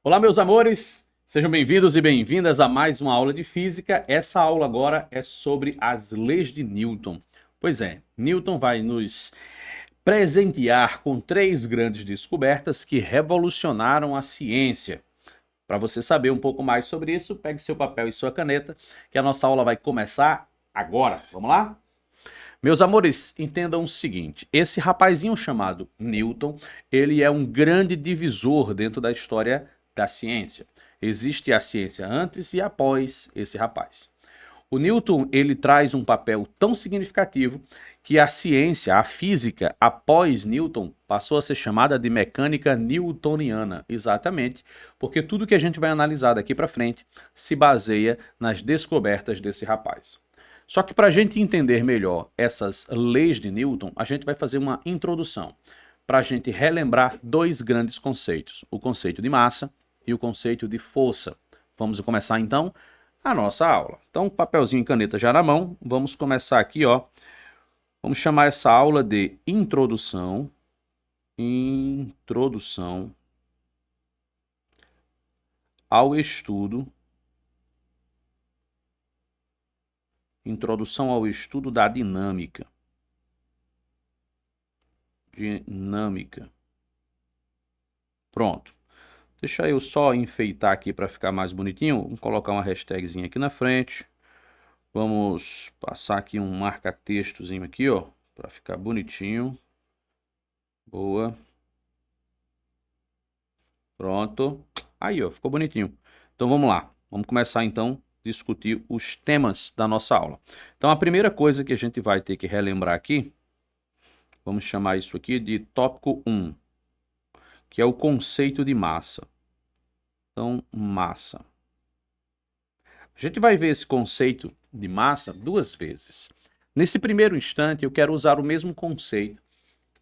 Olá, meus amores! Sejam bem-vindos e bem-vindas a mais uma aula de física. Essa aula agora é sobre as leis de Newton. Pois é, Newton vai nos presentear com três grandes descobertas que revolucionaram a ciência. Para você saber um pouco mais sobre isso, pegue seu papel e sua caneta, que a nossa aula vai começar agora. Vamos lá? Meus amores, entendam o seguinte, esse rapazinho chamado Newton, ele é um grande divisor dentro da história da ciência. Existe a ciência antes e após esse rapaz. O Newton, ele traz um papel tão significativo que a ciência, a física, após Newton, passou a ser chamada de mecânica newtoniana, exatamente, porque tudo que a gente vai analisar daqui para frente se baseia nas descobertas desse rapaz. Só que para a gente entender melhor essas leis de Newton, a gente vai fazer uma introdução para a gente relembrar dois grandes conceitos, o conceito de massa e o conceito de força. Vamos começar então a nossa aula. Então, papelzinho e caneta já na mão, vamos começar aqui, ó. Vamos chamar essa aula de introdução ao estudo da dinâmica. Pronto. Deixa eu só enfeitar aqui para ficar mais bonitinho. Vamos colocar uma hashtagzinha aqui na frente. Vamos passar aqui um marca-textozinho aqui, ó, para ficar bonitinho. Boa. Pronto. Aí, ó, ficou bonitinho. Então vamos lá. Vamos começar então a discutir os temas da nossa aula. Então a primeira coisa que a gente vai ter que relembrar aqui, vamos chamar isso aqui de tópico 1, que é o conceito de massa. Então, massa. A gente vai ver esse conceito de massa duas vezes. Nesse primeiro instante, eu quero usar o mesmo conceito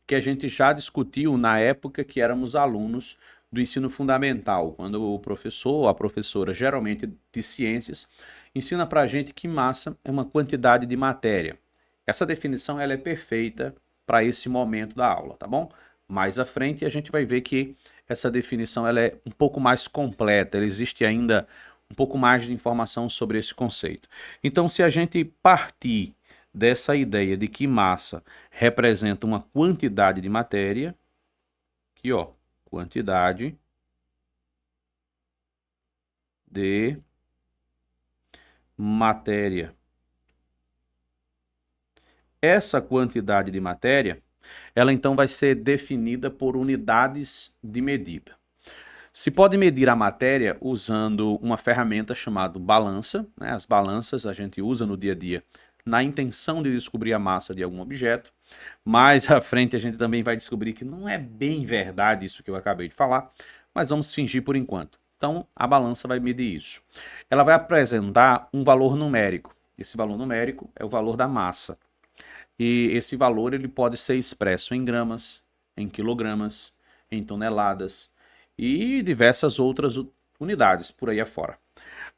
que a gente já discutiu na época que éramos alunos do ensino fundamental, quando o professor ou a professora, geralmente de ciências, ensina para a gente que massa é uma quantidade de matéria. Essa definição ela é perfeita para esse momento da aula, tá bom? Mais à frente a gente vai ver que essa definição ela é um pouco mais completa, ela existe ainda um pouco mais de informação sobre esse conceito. Então, se a gente partir dessa ideia de que massa representa uma quantidade de matéria, aqui ó, quantidade de matéria. Essa quantidade de matéria, ela então vai ser definida por unidades de medida. Se pode medir a matéria usando uma ferramenta chamada balança, né? As balanças a gente usa no dia a dia na intenção de descobrir a massa de algum objeto. Mais à frente a gente também vai descobrir que não é bem verdade isso que eu acabei de falar, mas vamos fingir por enquanto. Então a balança vai medir isso. Ela vai apresentar um valor numérico. Esse valor numérico é o valor da massa. E esse valor ele pode ser expresso em gramas, em quilogramas, em toneladas e diversas outras unidades por aí afora.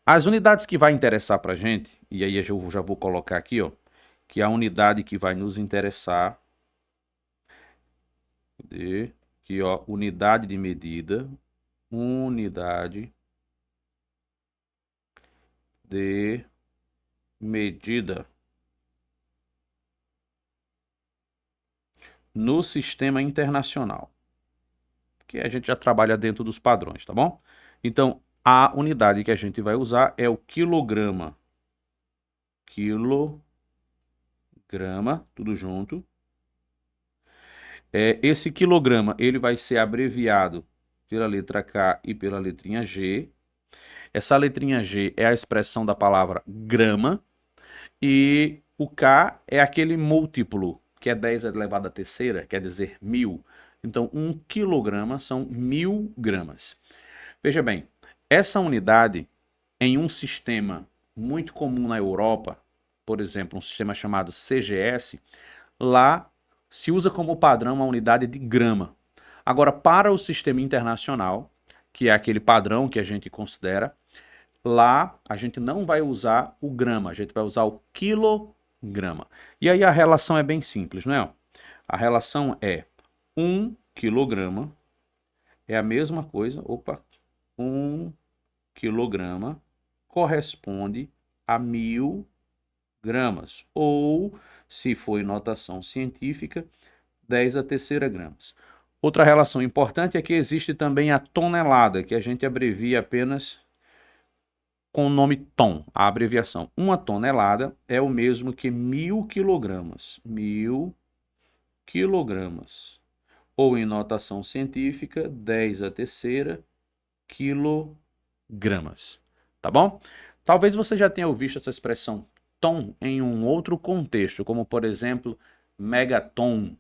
As unidades que vai interessar para a gente, e aí eu já vou colocar aqui, ó, que a unidade que vai nos interessar, aqui, ó, unidade de medida, unidade de medida no sistema internacional, que a gente já trabalha dentro dos padrões, tá bom? Então, a unidade que a gente vai usar é o quilograma. Quilograma, tudo junto. Esse quilograma ele vai ser abreviado pela letra K e pela letrinha G. Essa letrinha G é a expressão da palavra grama e o K é aquele múltiplo, que é 10 elevado à terceira, quer dizer 1000. Então, 1 quilograma são 1000 gramas. Veja bem, essa unidade em um sistema muito comum na Europa, por exemplo, um sistema chamado CGS, lá se usa como padrão a unidade de grama. Agora, para o sistema internacional, que é aquele padrão que a gente considera, lá a gente não vai usar o grama, a gente vai usar o quilograma. E aí a relação é bem simples, não é? A relação é 1 quilograma é a mesma coisa, 1 quilograma corresponde a 1000 gramas. Ou, se for em notação científica, 10 a terceira gramas. Outra relação importante é que existe também a tonelada, que a gente abrevia apenas com o nome tom, a abreviação. Uma tonelada é o mesmo que 1000 quilogramas. 1000 quilogramas. Ou em notação científica, 10 a terceira quilogramas. Tá bom? Talvez você já tenha ouvido essa expressão tom em um outro contexto, como por exemplo, megaton,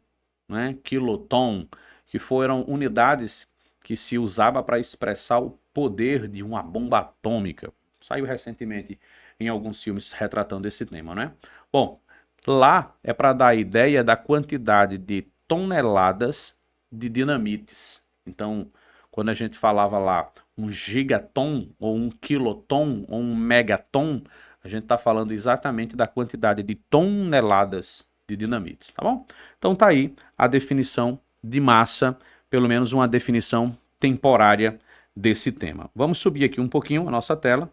né? Quiloton, que foram unidades que se usava para expressar o poder de uma bomba atômica. Saiu recentemente em alguns filmes retratando esse tema, né? Bom, lá é para dar a ideia da quantidade de toneladas de dinamites. Então, quando a gente falava lá um gigaton, ou um quiloton, ou um megaton, a gente está falando exatamente da quantidade de toneladas de dinamites, tá bom? Então tá aí a definição de massa, pelo menos uma definição temporária desse tema. Vamos subir aqui um pouquinho a nossa tela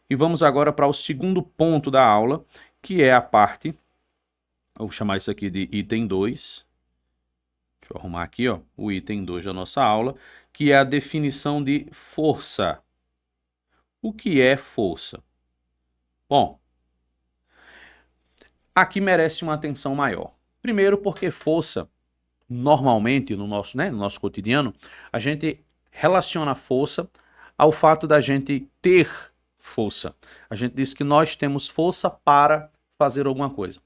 e vamos agora para o segundo ponto da aula, que é a parte, vou chamar isso aqui de item 2, deixa eu arrumar aqui, ó, o item 2 da nossa aula, que é a definição de força. O que é força? Bom, aqui merece uma atenção maior. Primeiro porque força, normalmente no nosso cotidiano, a gente relaciona a força ao fato da gente ter força. A gente diz que nós temos força para fazer alguma coisa.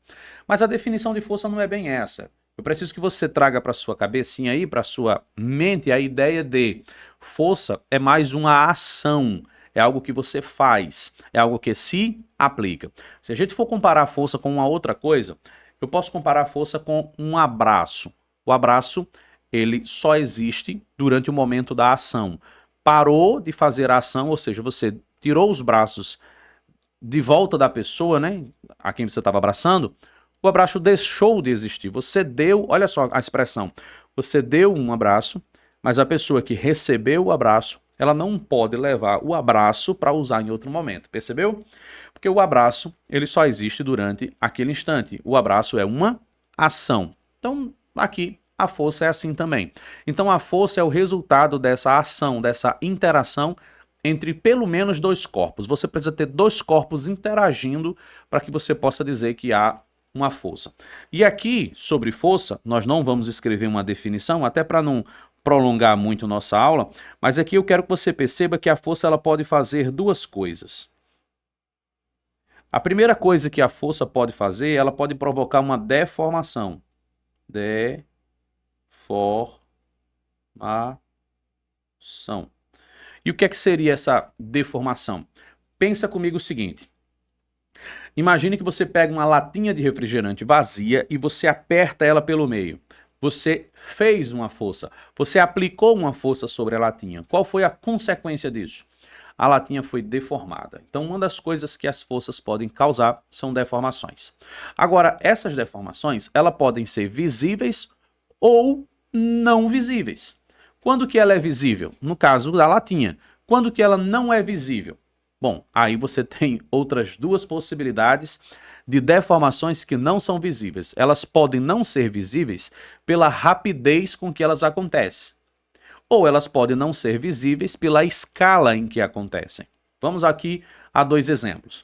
Mas a definição de força não é bem essa. Eu preciso que você traga para sua cabecinha aí, para sua mente, a ideia de força é mais uma ação, é algo que você faz, é algo que se aplica. Se a gente for comparar a força com uma outra coisa, eu posso comparar a força com um abraço. O abraço, ele só existe durante o momento da ação. Parou de fazer a ação, ou seja, você tirou os braços de volta da pessoa, né, a quem você estava abraçando, o abraço deixou de existir. Você deu, olha só a expressão, você deu um abraço, mas a pessoa que recebeu o abraço, ela não pode levar o abraço para usar em outro momento, percebeu? Porque o abraço, ele só existe durante aquele instante. O abraço é uma ação. Então, aqui, a força é assim também. Então, a força é o resultado dessa ação, dessa interação entre pelo menos dois corpos. Você precisa ter dois corpos interagindo para que você possa dizer que há uma força. E aqui, sobre força, nós não vamos escrever uma definição, até para não prolongar muito nossa aula, mas aqui eu quero que você perceba que a força ela pode fazer duas coisas. A primeira coisa que a força pode fazer, ela pode provocar uma deformação. Deformação. E o que é que seria essa deformação? Pensa comigo o seguinte. Imagine que você pega uma latinha de refrigerante vazia e você aperta ela pelo meio. Você fez uma força, você aplicou uma força sobre a latinha. Qual foi a consequência disso? A latinha foi deformada. Então, uma das coisas que as forças podem causar são deformações. Agora, essas deformações, elas podem ser visíveis ou não visíveis. Quando que ela é visível? No caso da latinha. Quando que ela não é visível? Bom, aí você tem outras duas possibilidades de deformações que não são visíveis. Elas podem não ser visíveis pela rapidez com que elas acontecem. Ou elas podem não ser visíveis pela escala em que acontecem. Vamos aqui a dois exemplos.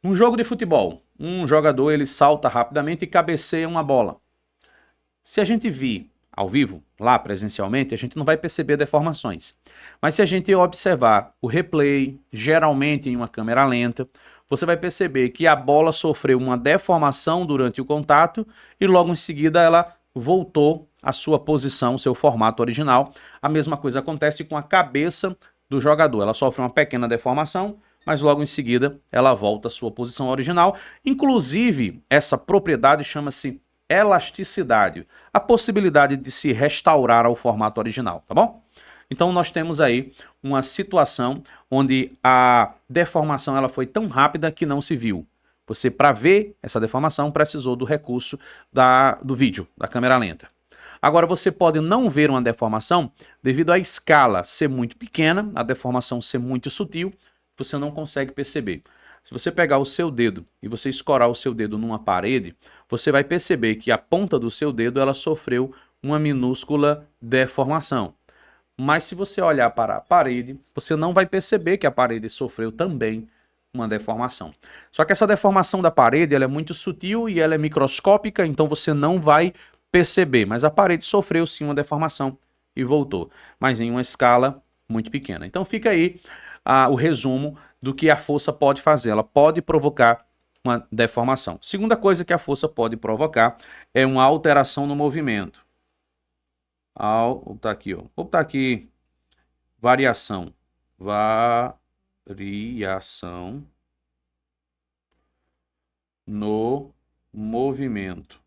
Um jogo de futebol, um jogador ele salta rapidamente e cabeceia uma bola. Se a gente vir ao vivo, lá presencialmente, a gente não vai perceber deformações. Mas se a gente observar o replay, geralmente em uma câmera lenta, você vai perceber que a bola sofreu uma deformação durante o contato e logo em seguida ela voltou à sua posição, seu formato original. A mesma coisa acontece com a cabeça do jogador. Ela sofre uma pequena deformação, mas logo em seguida ela volta à sua posição original. Inclusive, essa propriedade chama-se elasticidade, a possibilidade de se restaurar ao formato original, tá bom? Então nós temos aí uma situação onde a deformação ela foi tão rápida que não se viu. Você, para ver essa deformação, precisou do recurso do vídeo, da câmera lenta. Agora você pode não ver uma deformação devido à escala ser muito pequena, a deformação ser muito sutil, você não consegue perceber. Se você pegar o seu dedo e você escorar o seu dedo numa parede, você vai perceber que a ponta do seu dedo ela sofreu uma minúscula deformação. Mas se você olhar para a parede, você não vai perceber que a parede sofreu também uma deformação. Só que essa deformação da parede ela é muito sutil e ela é microscópica, então você não vai perceber. Mas a parede sofreu sim uma deformação e voltou, mas em uma escala muito pequena. Então fica aí o resumo do que a força pode fazer. Ela pode provocar uma deformação. Segunda coisa que a força pode provocar é uma alteração no movimento. Tá aqui, ó. Vou botar aqui variação. Variação no movimento.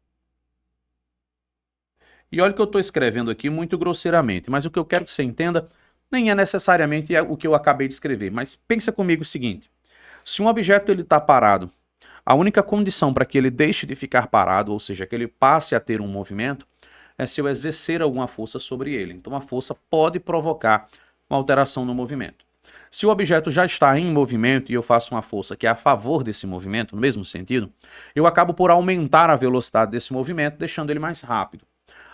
E olha que eu estou escrevendo aqui muito grosseiramente, mas o que eu quero que você entenda nem é necessariamente o que eu acabei de escrever. Mas pensa comigo o seguinte: se um objeto está parado, a única condição para que ele deixe de ficar parado, ou seja, que ele passe a ter um movimento, é se eu exercer alguma força sobre ele. Então a força pode provocar uma alteração no movimento. Se o objeto já está em movimento e eu faço uma força que é a favor desse movimento, no mesmo sentido, eu acabo por aumentar a velocidade desse movimento, deixando ele mais rápido.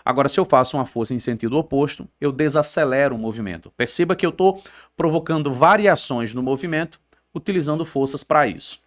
Agora, se eu faço uma força em sentido oposto, eu desacelero o movimento. Perceba que eu estou provocando variações no movimento, utilizando forças para isso.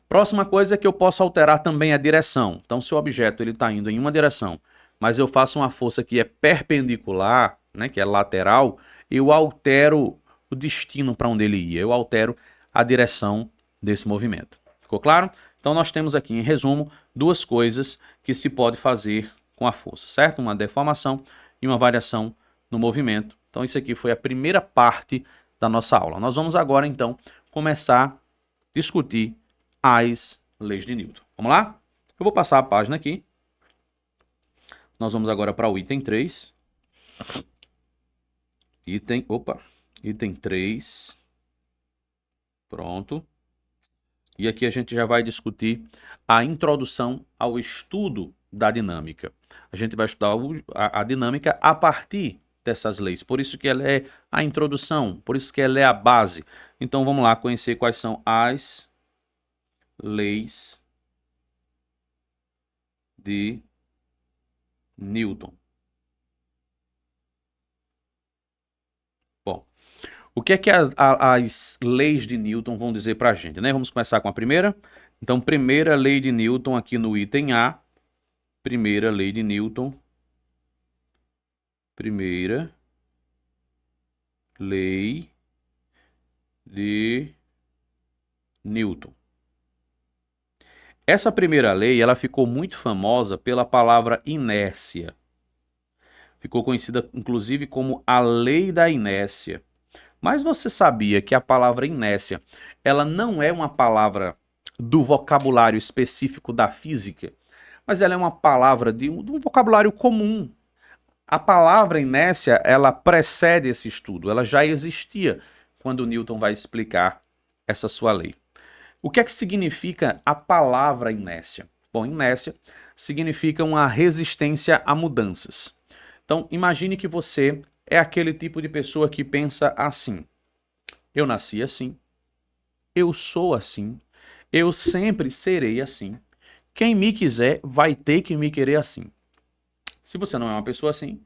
Próxima coisa é que eu posso alterar também a direção. Então, se o objeto está indo em uma direção, mas eu faço uma força que é perpendicular, né, que é lateral, eu altero o destino para onde ele ia, eu altero a direção desse movimento. Ficou claro? Então, nós temos aqui, em resumo, duas coisas que se pode fazer com a força, certo? Uma deformação e uma variação no movimento. Então, isso aqui foi a primeira parte da nossa aula. Nós vamos agora, então, começar a discutir as leis de Newton. Vamos lá? Eu vou passar a página aqui. Nós vamos agora para o item 3. Item 3. Pronto. E aqui a gente já vai discutir a introdução ao estudo da dinâmica. A gente vai estudar a dinâmica a partir dessas leis. Por isso que ela é a introdução, por isso que ela é a base. Então vamos lá conhecer quais são as leis de Newton. Bom, o que é que as leis de Newton vão dizer para a gente, né? Vamos começar com a primeira. Então, primeira lei de Newton aqui no item A. Primeira lei de Newton. Primeira lei de Newton. Essa primeira lei, ela ficou muito famosa pela palavra inércia. Ficou conhecida, inclusive, como a lei da inércia. Mas você sabia que a palavra inércia, ela não é uma palavra do vocabulário específico da física, mas ela é uma palavra de um vocabulário comum. A palavra inércia, ela precede esse estudo, ela já existia quando Newton vai explicar essa sua lei. O que é que significa a palavra inércia? Bom, inércia significa uma resistência a mudanças. Então, imagine que você é aquele tipo de pessoa que pensa assim: eu nasci assim, eu sou assim, eu sempre serei assim. Quem me quiser vai ter que me querer assim. Se você não é uma pessoa assim,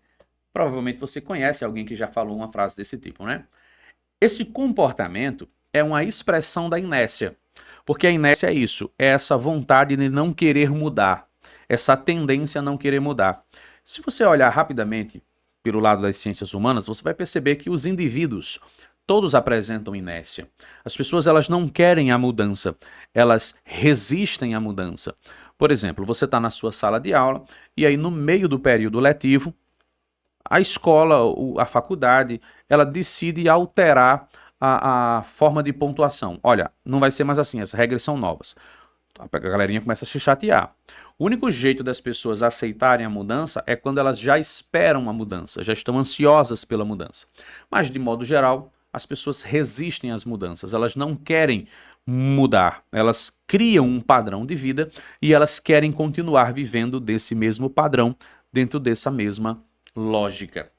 provavelmente você conhece alguém que já falou uma frase desse tipo, né? Esse comportamento é uma expressão da inércia, porque a inércia é isso, é essa vontade de não querer mudar, essa tendência a não querer mudar. Se você olhar rapidamente pelo lado das ciências humanas, você vai perceber que os indivíduos todos apresentam inércia. As pessoas elas não querem a mudança, elas resistem à mudança. Por exemplo, você está na sua sala de aula e aí no meio do período letivo, a escola, a faculdade, ela decide alterar a forma de pontuação. Olha, não vai ser mais assim, as regras são novas. A galerinha começa a se chatear. O único jeito das pessoas aceitarem a mudança é quando elas já esperam a mudança, já estão ansiosas pela mudança. Mas, de modo geral, as pessoas resistem às mudanças, elas não querem mudar, elas criam um padrão de vida e elas querem continuar vivendo desse mesmo padrão, dentro dessa mesma lógica.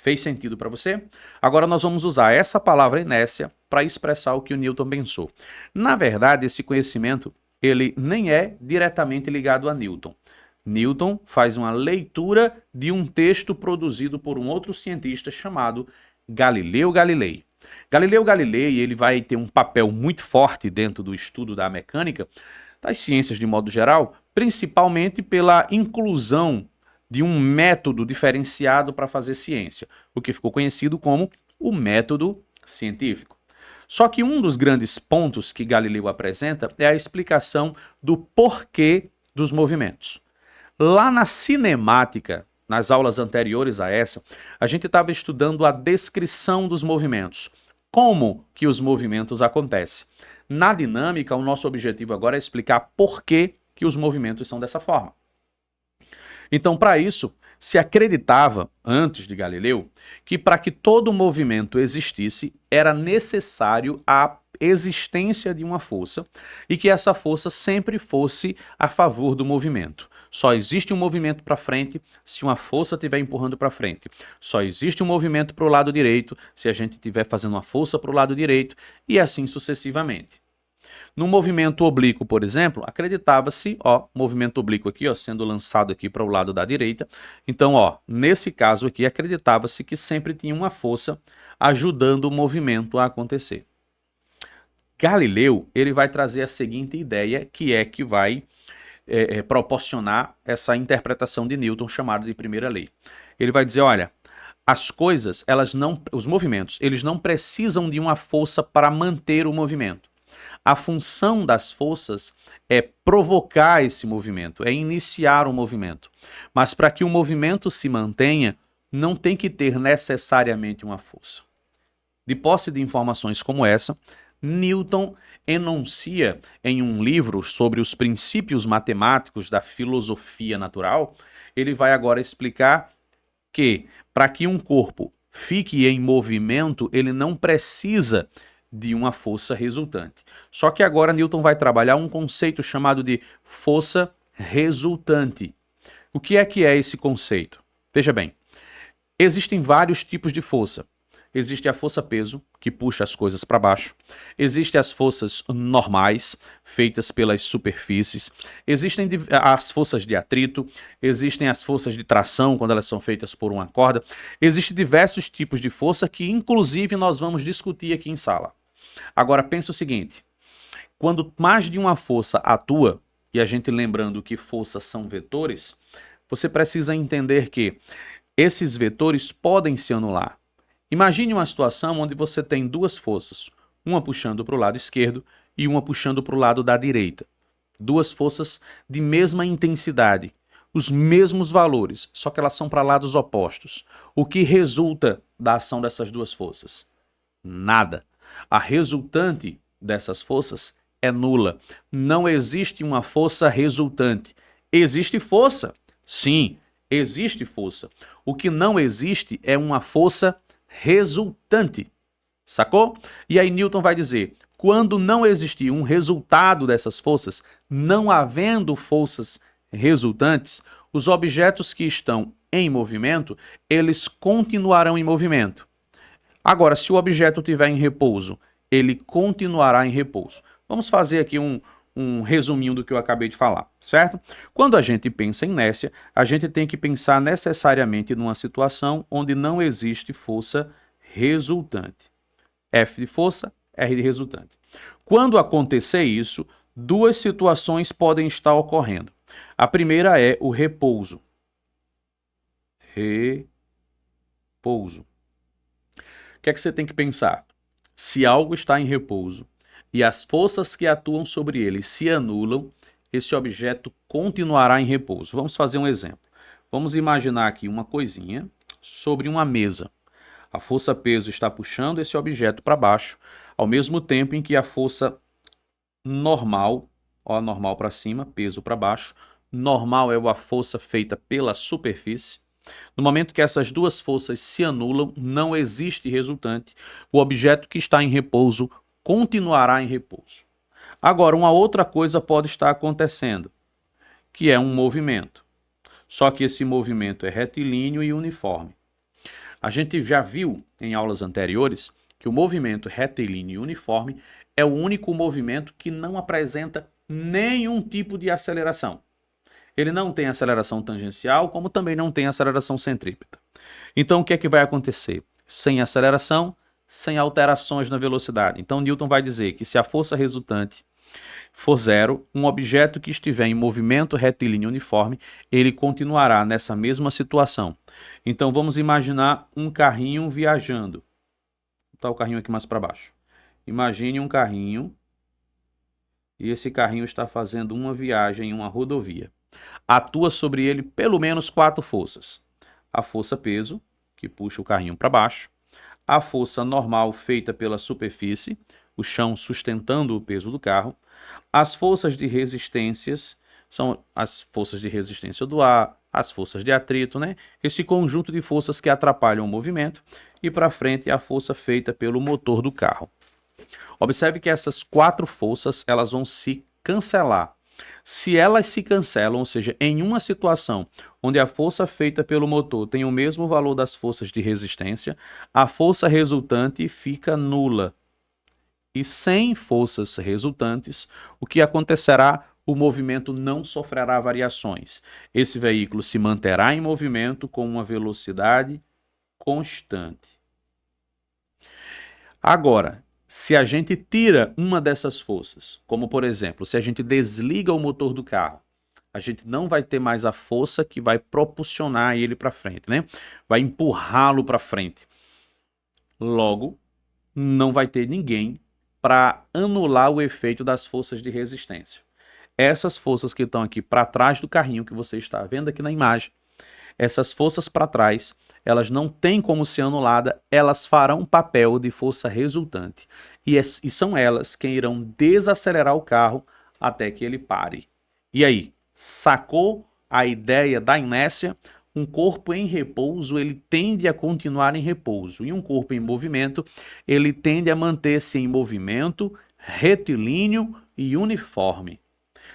Fez sentido para você? Agora nós vamos usar essa palavra inércia para expressar o que o Newton pensou. Na verdade, esse conhecimento ele nem é diretamente ligado a Newton. Newton faz uma leitura de um texto produzido por um outro cientista chamado Galileu Galilei. Galileu Galilei ele vai ter um papel muito forte dentro do estudo da mecânica, das ciências de modo geral, principalmente pela inclusão de um método diferenciado para fazer ciência, o que ficou conhecido como o método científico. Só que um dos grandes pontos que Galileu apresenta é a explicação do porquê dos movimentos. Lá na cinemática, nas aulas anteriores a essa, a gente estava estudando a descrição dos movimentos. Como que os movimentos acontecem? Na dinâmica, o nosso objetivo agora é explicar por que os movimentos são dessa forma. Então, para isso, se acreditava, antes de Galileu, que para que todo movimento existisse, era necessário a existência de uma força e que essa força sempre fosse a favor do movimento. Só existe um movimento para frente se uma força estiver empurrando para frente. Só existe um movimento para o lado direito se a gente estiver fazendo uma força para o lado direito e assim sucessivamente. No movimento oblíquo, por exemplo, acreditava-se, movimento oblíquo aqui, sendo lançado aqui para o lado da direita. Então, nesse caso aqui, acreditava-se que sempre tinha uma força ajudando o movimento a acontecer. Galileu, ele vai trazer a seguinte ideia, que vai proporcionar essa interpretação de Newton chamada de primeira lei. Ele vai dizer, olha, as coisas, os movimentos, eles não precisam de uma força para manter o movimento. A função das forças é provocar esse movimento, é iniciar o movimento. Mas para que o movimento se mantenha, não tem que ter necessariamente uma força. De posse de informações como essa, Newton enuncia em um livro sobre os princípios matemáticos da filosofia natural, ele vai agora explicar que para que um corpo fique em movimento, ele não precisa de uma força resultante. Só que agora Newton vai trabalhar um conceito chamado de força resultante. O que é esse conceito? Veja bem, existem vários tipos de força. Existe a força-peso, que puxa as coisas para baixo. Existem as forças normais, feitas pelas superfícies. Existem as forças de atrito. Existem as forças de tração, quando elas são feitas por uma corda. Existem diversos tipos de força que, inclusive, nós vamos discutir aqui em sala. Agora, pensa o seguinte. Quando mais de uma força atua, e a gente lembrando que forças são vetores, você precisa entender que esses vetores podem se anular. Imagine uma situação onde você tem duas forças, uma puxando para o lado esquerdo e uma puxando para o lado da direita. Duas forças de mesma intensidade, os mesmos valores, só que elas são para lados opostos. O que resulta da ação dessas duas forças? Nada. A resultante dessas forças é nula. Não existe uma força resultante. Existe força? Sim, existe força. O que não existe é uma força resultante. Sacou? E aí Newton vai dizer, quando não existir um resultado dessas forças, não havendo forças resultantes, os objetos que estão em movimento, eles continuarão em movimento. Agora, se o objeto estiver em repouso, ele continuará em repouso. Vamos fazer aqui um resuminho do que eu acabei de falar, certo? Quando a gente pensa em inércia, a gente tem que pensar necessariamente numa situação onde não existe força resultante. F de força, R de resultante. Quando acontecer isso, duas situações podem estar ocorrendo. A primeira é o repouso. Repouso. O que é que você tem que pensar? Se algo está em repouso e as forças que atuam sobre ele se anulam, esse objeto continuará em repouso. Vamos fazer um exemplo. Vamos imaginar aqui uma coisinha sobre uma mesa. A força-peso está puxando esse objeto para baixo, ao mesmo tempo em que a força normal, normal para cima, peso para baixo, normal é a força feita pela superfície. No momento que essas duas forças se anulam, não existe resultante. O objeto que está em repouso continuará em repouso. Agora, uma outra coisa pode estar acontecendo, que é um movimento. Só que esse movimento é retilíneo e uniforme. A gente já viu em aulas anteriores que o movimento retilíneo e uniforme é o único movimento que não apresenta nenhum tipo de aceleração. Ele não tem aceleração tangencial, como também não tem aceleração centrípeta. Então, o que é que vai acontecer? Sem aceleração, sem alterações na velocidade. Então, Newton vai dizer que se a força resultante for zero, um objeto que estiver em movimento retilíneo uniforme, ele continuará nessa mesma situação. Então, vamos imaginar um carrinho viajando. Vou botar o carrinho aqui mais para baixo. Imagine um carrinho e esse carrinho está fazendo uma viagem em uma rodovia. Atua sobre ele pelo menos 4 forças. A força peso, que puxa o carrinho para baixo. A força normal feita pela superfície, o chão sustentando o peso do carro. As forças de resistências são as forças de resistência do ar, as forças de atrito, né? Esse conjunto de forças que atrapalham o movimento. E para frente a força feita pelo motor do carro. Observe que essas 4 forças elas vão se cancelar. Se elas se cancelam, ou seja, em uma situação onde a força feita pelo motor tem o mesmo valor das forças de resistência, a força resultante fica nula. E sem forças resultantes, o que acontecerá? O movimento não sofrerá variações. Esse veículo se manterá em movimento com uma velocidade constante. Agora, se a gente tira uma dessas forças, como por exemplo, se a gente desliga o motor do carro, a gente não vai ter mais a força que vai propulsionar ele para frente, né? Vai empurrá-lo para frente. Logo, não vai ter ninguém para anular o efeito das forças de resistência. Essas forças que estão aqui para trás do carrinho que você está vendo aqui na imagem, essas forças para trás, elas não têm como ser anuladas, elas farão papel de força resultante. E são elas quem irão desacelerar o carro até que ele pare. E aí, sacou a ideia da inércia? Um corpo em repouso, ele tende a continuar em repouso. E um corpo em movimento, ele tende a manter-se em movimento retilíneo e uniforme.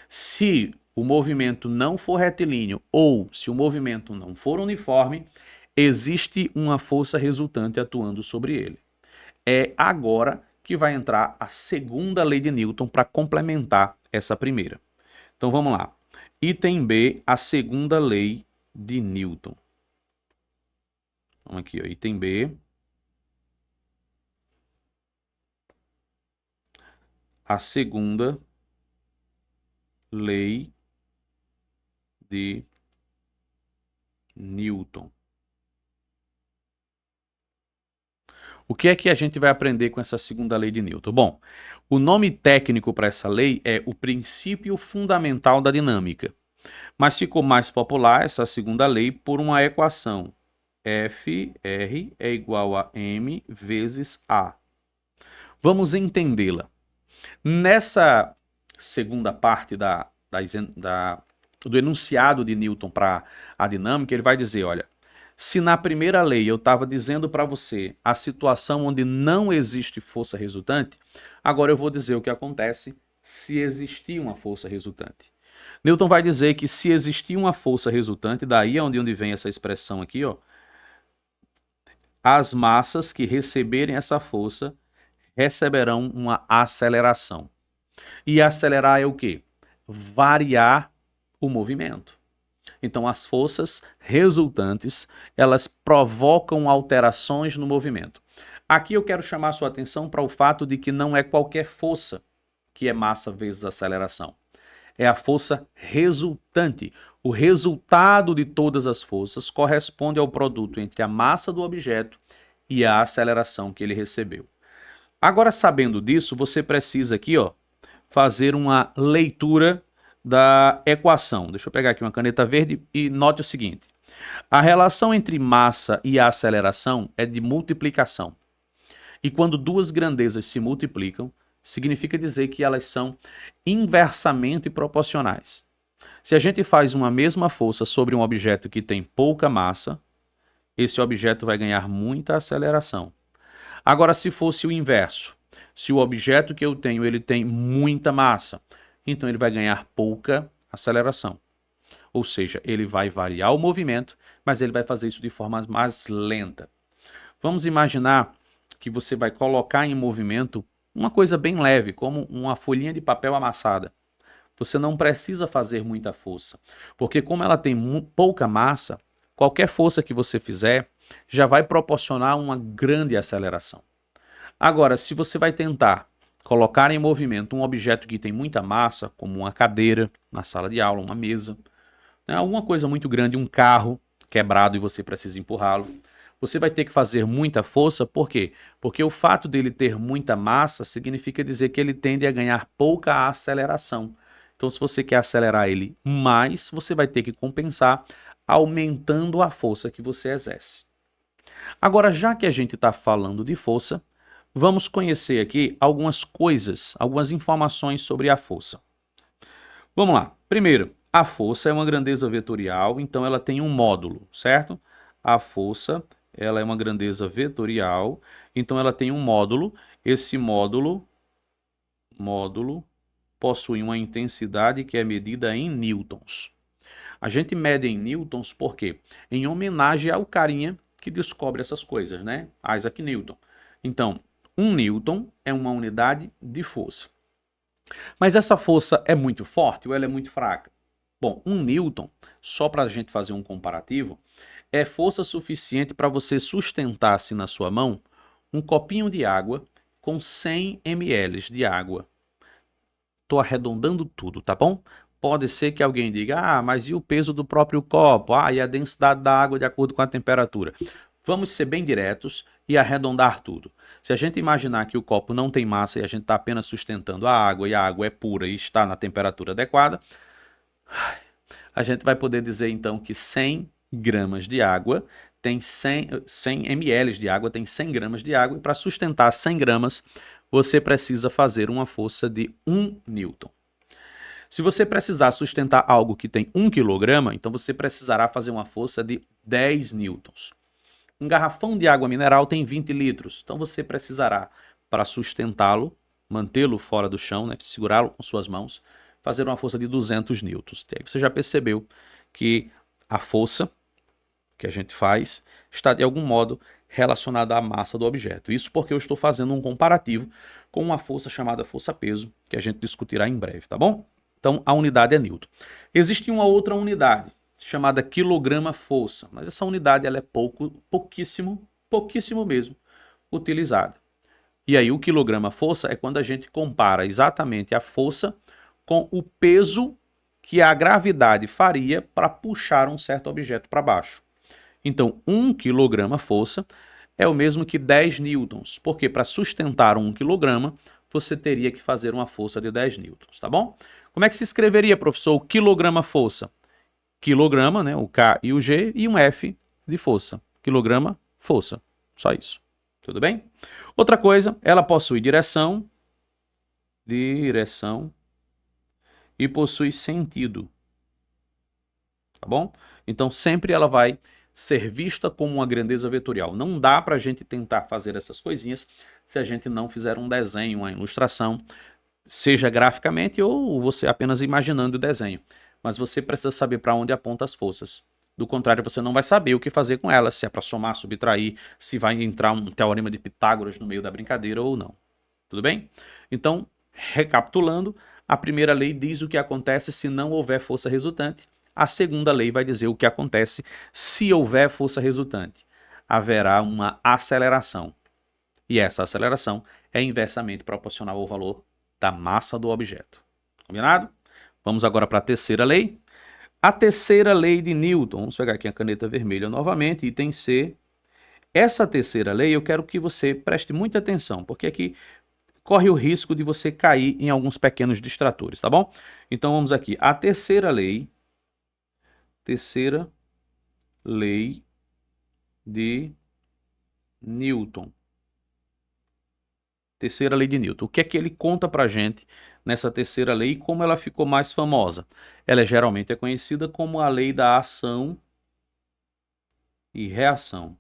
Se o movimento não for retilíneo ou se o movimento não for uniforme, existe uma força resultante atuando sobre ele. É agora que vai entrar a segunda lei de Newton para complementar essa primeira. Então vamos lá. Item B, a segunda lei de Newton. Vamos aqui, ó, item B. A segunda lei de Newton. O que é que a gente vai aprender com essa segunda lei de Newton? Bom, o nome técnico para essa lei é o princípio fundamental da dinâmica, mas ficou mais popular essa segunda lei por uma equação. FR é igual a M vezes A. Vamos entendê-la. Nessa segunda parte do enunciado de Newton para a dinâmica, ele vai dizer, olha, se na primeira lei eu estava dizendo para você a situação onde não existe força resultante, agora eu vou dizer o que acontece se existir uma força resultante. Newton vai dizer que se existir uma força resultante, daí é onde vem essa expressão aqui, ó, as massas que receberem essa força receberão uma aceleração. E acelerar é o quê? Variar o movimento. Então, as forças resultantes, elas provocam alterações no movimento. Aqui eu quero chamar a sua atenção para o fato de que não é qualquer força que é massa vezes aceleração. É a força resultante. O resultado de todas as forças corresponde ao produto entre a massa do objeto e a aceleração que ele recebeu. Agora, sabendo disso, você precisa aqui, ó, fazer uma leitura da equação. Deixa eu pegar aqui uma caneta verde e note o seguinte. A relação entre massa e aceleração é de multiplicação. E quando duas grandezas se multiplicam, significa dizer que elas são inversamente proporcionais. Se a gente faz uma mesma força sobre um objeto que tem pouca massa, esse objeto vai ganhar muita aceleração. Agora, se fosse o inverso, se o objeto que eu tenho ele tem muita massa, então ele vai ganhar pouca aceleração. Ou seja, ele vai variar o movimento, mas ele vai fazer isso de forma mais lenta. Vamos imaginar que você vai colocar em movimento uma coisa bem leve, como uma folhinha de papel amassada. Você não precisa fazer muita força, porque como ela tem pouca massa, qualquer força que você fizer já vai proporcionar uma grande aceleração. Agora, se você vai tentar colocar em movimento um objeto que tem muita massa, como uma cadeira na sala de aula, uma mesa, né, alguma coisa muito grande, um carro quebrado e você precisa empurrá-lo, você vai ter que fazer muita força, por quê? Porque o fato dele ter muita massa significa dizer que ele tende a ganhar pouca aceleração. Então, se você quer acelerar ele mais, você vai ter que compensar aumentando a força que você exerce. Agora, já que a gente está falando de força, vamos conhecer aqui algumas coisas, algumas informações sobre a força. Vamos lá. Primeiro, a força é uma grandeza vetorial, então ela tem um módulo, certo? A força, ela é uma grandeza vetorial, então ela tem um módulo. Esse módulo possui uma intensidade que é medida em newtons. A gente mede em newtons por quê? Em homenagem ao carinha que descobre essas coisas, né? Isaac Newton. Então, 1 newton é uma unidade de força. Mas essa força é muito forte ou ela é muito fraca? Bom, 1 newton, só para a gente fazer um comparativo, é força suficiente para você sustentar-se na sua mão um copinho de água com 100 ml de água. Estou arredondando tudo, tá bom? Pode ser que alguém diga, mas e o peso do próprio copo? E a densidade da água de acordo com a temperatura? Vamos ser bem diretos e arredondar tudo. Se a gente imaginar que o copo não tem massa e a gente está apenas sustentando a água e a água é pura e está na temperatura adequada, a gente vai poder dizer então que 100 gramas de água tem 100 ml de água tem 100 gramas de água e para sustentar 100 gramas você precisa fazer uma força de 1 newton. Se você precisar sustentar algo que tem 1 kg, então você precisará fazer uma força de 10 newtons. Um garrafão de água mineral tem 20 litros, então você precisará, para sustentá-lo, mantê-lo fora do chão, né, segurá-lo com suas mãos, fazer uma força de 200 newtons. E aí você já percebeu que a força que a gente faz está de algum modo relacionada à massa do objeto. Isso porque eu estou fazendo um comparativo com uma força chamada força-peso, que a gente discutirá em breve, tá bom? Então, a unidade é newton. Existe uma outra unidade, chamada quilograma-força, mas essa unidade ela é pouquíssimo mesmo utilizada. E aí o quilograma-força é quando a gente compara exatamente a força com o peso que a gravidade faria para puxar um certo objeto para baixo. Então, 1 quilograma-força é o mesmo que 10 newtons, porque para sustentar 1 quilograma, você teria que fazer uma força de 10 newtons, tá bom? Como é que se escreveria, professor, o quilograma-força? Quilograma, né, o K e o G, e um F de força. Quilograma, força. Só isso. Tudo bem? Outra coisa, ela possui direção e possui sentido. Tá bom? Então, sempre ela vai ser vista como uma grandeza vetorial. Não dá para a gente tentar fazer essas coisinhas se a gente não fizer um desenho, uma ilustração, seja graficamente ou você apenas imaginando o desenho. Mas você precisa saber para onde aponta as forças. Do contrário, você não vai saber o que fazer com elas, se é para somar, subtrair, se vai entrar um teorema de Pitágoras no meio da brincadeira ou não. Tudo bem? Então, recapitulando, a primeira lei diz o que acontece se não houver força resultante. A segunda lei vai dizer o que acontece se houver força resultante. Haverá uma aceleração. E essa aceleração é inversamente proporcional ao valor da massa do objeto. Combinado? Vamos agora para a terceira lei. A terceira lei de Newton. Vamos pegar aqui a caneta vermelha novamente, item C. Essa terceira lei eu quero que você preste muita atenção, porque aqui corre o risco de você cair em alguns pequenos distratores, tá bom? Então vamos aqui. A terceira lei de Newton. Terceira lei de Newton. O que é que ele conta pra gente nessa terceira lei e como ela ficou mais famosa? Ela geralmente é conhecida como a lei da ação e reação.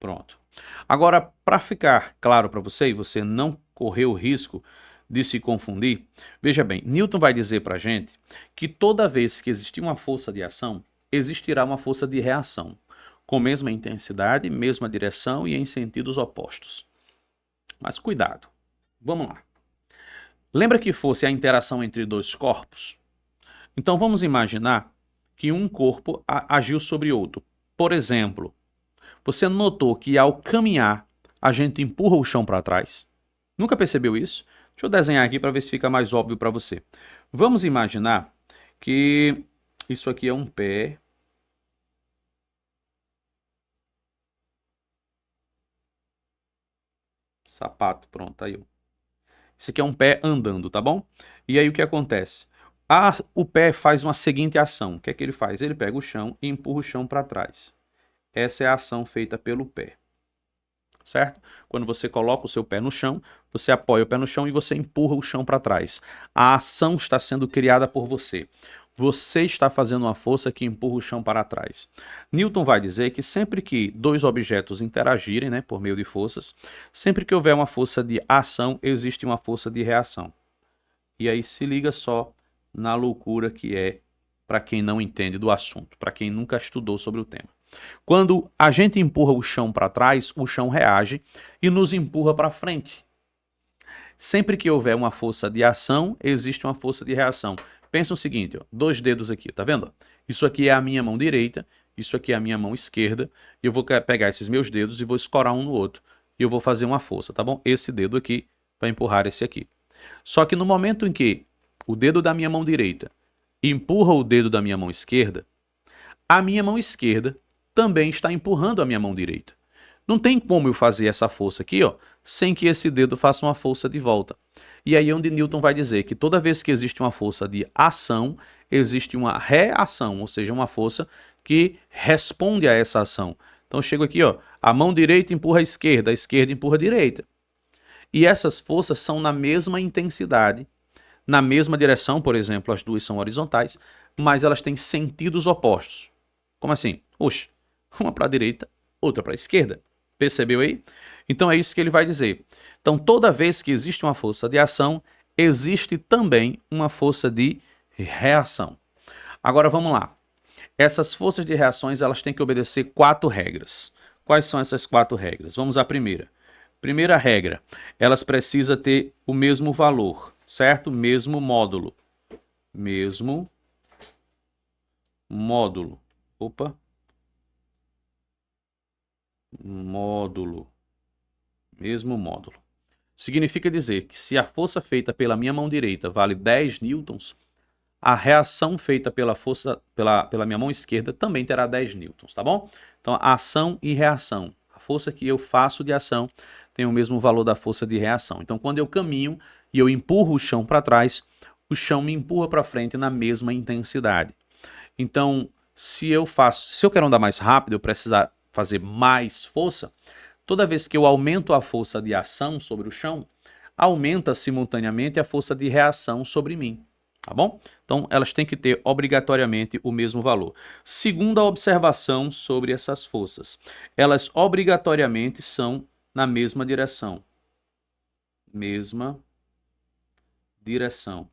Pronto. Agora, para ficar claro para você e você não correr o risco de se confundir, veja bem, Newton vai dizer para a gente que toda vez que existir uma força de ação, existirá uma força de reação. com mesma intensidade, mesma direção e em sentidos opostos. Mas cuidado, vamos lá. Lembra que fosse a interação entre dois corpos? Então vamos imaginar que um corpo agiu sobre outro. Por exemplo, você notou que ao caminhar a gente empurra o chão para trás? Nunca percebeu isso? Deixa eu desenhar aqui para ver se fica mais óbvio para você. Vamos imaginar que isso aqui é um pé. Sapato, pronto, aí. Isso aqui é um pé andando, tá bom? E aí o que acontece? O pé faz uma seguinte ação. O que é que ele faz? Ele pega o chão e empurra o chão para trás. Essa é a ação feita pelo pé. Certo? Quando você coloca o seu pé no chão, você apoia o pé no chão e você empurra o chão para trás. A ação está sendo criada por você. Você está fazendo uma força que empurra o chão para trás. Newton vai dizer que sempre que dois objetos interagirem, né, por meio de forças, sempre que houver uma força de ação, existe uma força de reação. E aí se liga só na loucura que é para quem não entende do assunto, para quem nunca estudou sobre o tema. Quando a gente empurra o chão para trás, o chão reage e nos empurra para frente. Sempre que houver uma força de ação, existe uma força de reação. Pensa o seguinte, ó, 2 dedos aqui, tá vendo? Isso aqui é a minha mão direita, isso aqui é a minha mão esquerda, e eu vou pegar esses meus dedos e vou escorar um no outro. E eu vou fazer uma força, tá bom? Esse dedo aqui vai empurrar esse aqui. Só que no momento em que o dedo da minha mão direita empurra o dedo da minha mão esquerda, a minha mão esquerda também está empurrando a minha mão direita. Não tem como eu fazer essa força aqui, ó, sem que esse dedo faça uma força de volta. E aí é onde Newton vai dizer que toda vez que existe uma força de ação, existe uma reação, ou seja, uma força que responde a essa ação. Então eu chego aqui, ó, a mão direita empurra a esquerda empurra a direita. E essas forças são na mesma intensidade, na mesma direção, por exemplo, as duas são horizontais, mas elas têm sentidos opostos. Como assim? Oxe, uma para a direita, outra para a esquerda. Percebeu aí? Então é isso que ele vai dizer. Então toda vez que existe uma força de ação, existe também uma força de reação. Agora vamos lá. Essas forças de reações elas têm que obedecer 4 regras. Quais são essas 4 regras? Vamos à primeira. Primeira regra, elas precisam ter o mesmo valor, certo? Mesmo módulo. Mesmo módulo. Opa. Módulo. Mesmo módulo. Significa dizer que se a força feita pela minha mão direita vale 10 newtons, a reação feita pela força pela minha mão esquerda também terá 10 newtons, tá bom? Então, ação e reação. A força que eu faço de ação tem o mesmo valor da força de reação. Então, quando eu caminho e eu empurro o chão para trás, o chão me empurra para frente na mesma intensidade. Então, se eu quero andar mais rápido, eu precisar fazer mais força, toda vez que eu aumento a força de ação sobre o chão, aumenta simultaneamente a força de reação sobre mim, tá bom? Então, elas têm que ter obrigatoriamente o mesmo valor. Segunda observação sobre essas forças, elas obrigatoriamente são na mesma direção. Mesma direção.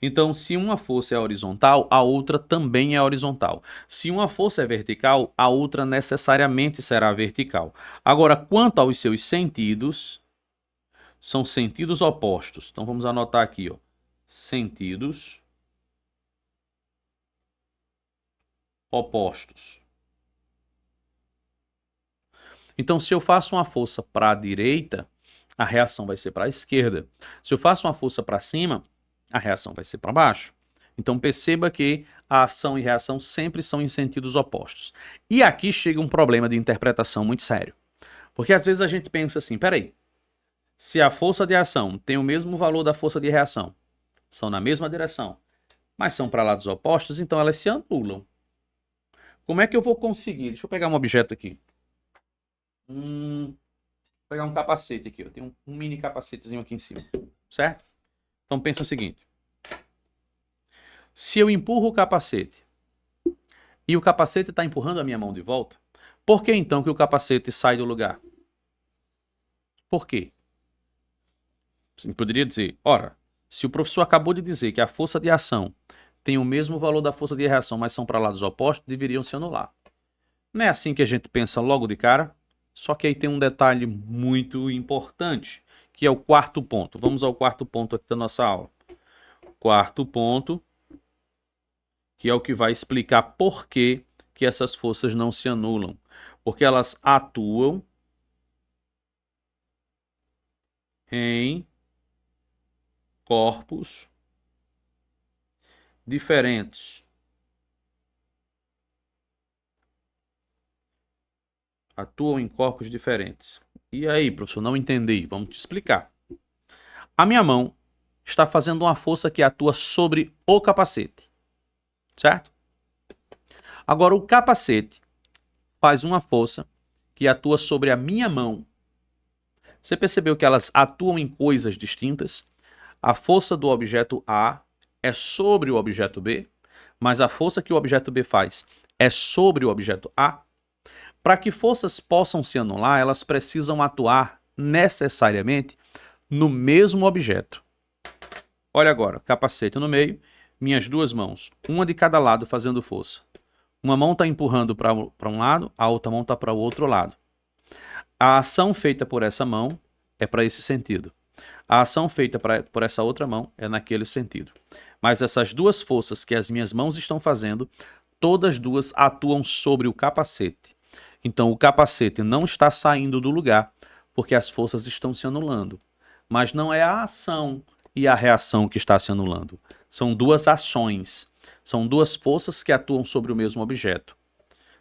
Então, se uma força é horizontal, a outra também é horizontal. Se uma força é vertical, a outra necessariamente será vertical. Agora, quanto aos seus sentidos, são sentidos opostos. Então, vamos anotar aqui, ó. Sentidos opostos. Então, se eu faço uma força para a direita, a reação vai ser para a esquerda. Se eu faço uma força para cima, a reação vai ser para baixo. Então perceba que a ação e reação sempre são em sentidos opostos. E aqui chega um problema de interpretação muito sério. Porque às vezes a gente pensa assim, peraí, se a força de ação tem o mesmo valor da força de reação, são na mesma direção, mas são para lados opostos, então elas se anulam. Como é que eu vou conseguir? Deixa eu pegar um objeto aqui. Vou pegar um capacete aqui. Eu tenho um mini capacetezinho aqui em cima, certo? Então pensa o seguinte. Se eu empurro o capacete e o capacete está empurrando a minha mão de volta, por que então que o capacete sai do lugar? Por quê? Você poderia dizer, ora, se o professor acabou de dizer que a força de ação têm o mesmo valor da força de reação, mas são para lados opostos, deveriam se anular. Não é assim que a gente pensa logo de cara? Só que aí tem um detalhe muito importante, que é o quarto ponto. Vamos ao quarto ponto aqui da nossa aula. Quarto ponto, que é o que vai explicar por que essas forças não se anulam. Porque elas atuam em corpos diferentes. Atuam em corpos diferentes. E aí, professor, não entendi. Vamos te explicar. A minha mão está fazendo uma força que atua sobre o capacete, certo? Agora, o capacete faz uma força que atua sobre a minha mão. Você percebeu que elas atuam em coisas distintas? A força do objeto A é sobre o objeto B, mas a força que o objeto B faz é sobre o objeto A. Para que forças possam se anular, elas precisam atuar necessariamente no mesmo objeto. Olha agora, capacete no meio, minhas duas mãos, uma de cada lado fazendo força. Uma mão está empurrando para um lado, a outra mão está para o outro lado. A ação feita por essa mão é para esse sentido. A ação feita por essa outra mão é naquele sentido. Mas essas duas forças que as minhas mãos estão fazendo, todas duas atuam sobre o capacete. Então o capacete não está saindo do lugar porque as forças estão se anulando. Mas não é a ação e a reação que está se anulando. São duas ações. São duas forças que atuam sobre o mesmo objeto.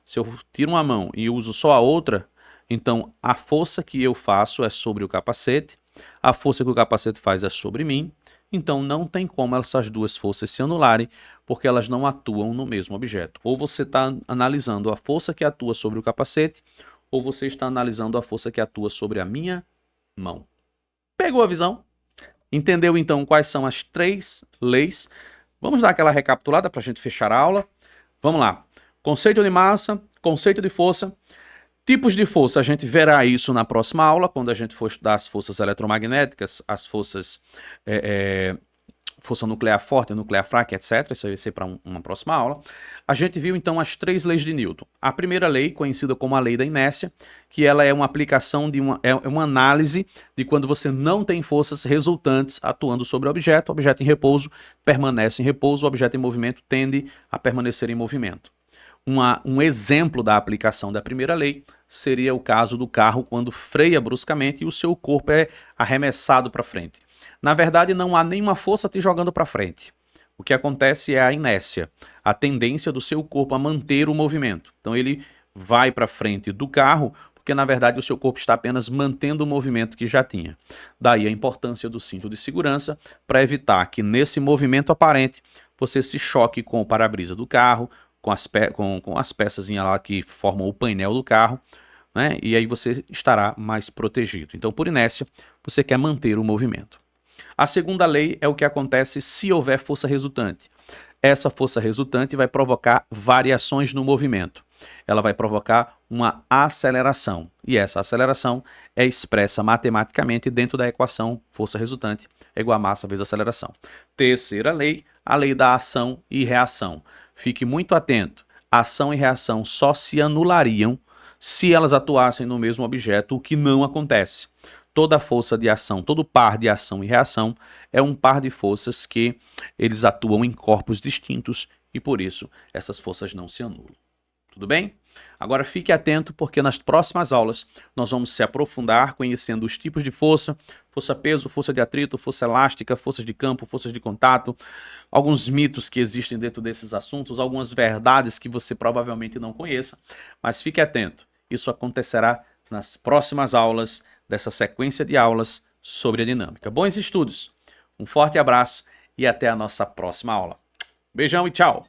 Se eu tiro uma mão e uso só a outra, então a força que eu faço é sobre o capacete, a força que o capacete faz é sobre mim, então não tem como essas duas forças se anularem, porque elas não atuam no mesmo objeto. Ou você está analisando a força que atua sobre o capacete, ou você está analisando a força que atua sobre a minha mão. Pegou a visão? Entendeu então quais são as três leis? Vamos dar aquela recapitulada para a gente fechar a aula. Vamos lá. Conceito de massa, conceito de força. Tipos de força, a gente verá isso na próxima aula, quando a gente for estudar as forças eletromagnéticas, as forças, força nuclear forte, nuclear fraca, etc. Isso vai ser para uma próxima aula. A gente viu então as três leis de Newton. A primeira lei, conhecida como a lei da inércia, que ela é uma aplicação de uma análise de quando você não tem forças resultantes atuando sobre o objeto em repouso permanece em repouso, o objeto em movimento tende a permanecer em movimento. Um exemplo da aplicação da primeira lei seria o caso do carro quando freia bruscamente e o seu corpo é arremessado para frente. Na verdade, não há nenhuma força te jogando para frente. O que acontece é a inércia, a tendência do seu corpo a manter o movimento. Então ele vai para frente do carro, porque na verdade o seu corpo está apenas mantendo o movimento que já tinha. Daí a importância do cinto de segurança para evitar que nesse movimento aparente você se choque com o para-brisa do carro, com as peças lá que formam o painel do carro, né? E aí você estará mais protegido. Então, por inércia, você quer manter o movimento. A segunda lei é o que acontece se houver força resultante. Essa força resultante vai provocar variações no movimento. Ela vai provocar uma aceleração. E essa aceleração é expressa matematicamente dentro da equação força resultante é igual a massa vezes aceleração. Terceira lei, a lei da ação e reação. Fique muito atento. Ação e reação só se anulariam se elas atuassem no mesmo objeto, o que não acontece. Toda força de ação, todo par de ação e reação é um par de forças que eles atuam em corpos distintos e por isso essas forças não se anulam. Tudo bem? Agora fique atento porque nas próximas aulas nós vamos se aprofundar conhecendo os tipos de força, força-peso, força de atrito, força elástica, forças de campo, forças de contato, alguns mitos que existem dentro desses assuntos, algumas verdades que você provavelmente não conheça, mas fique atento, isso acontecerá nas próximas aulas dessa sequência de aulas sobre a dinâmica. Bons estudos, um forte abraço e até a nossa próxima aula. Beijão e tchau!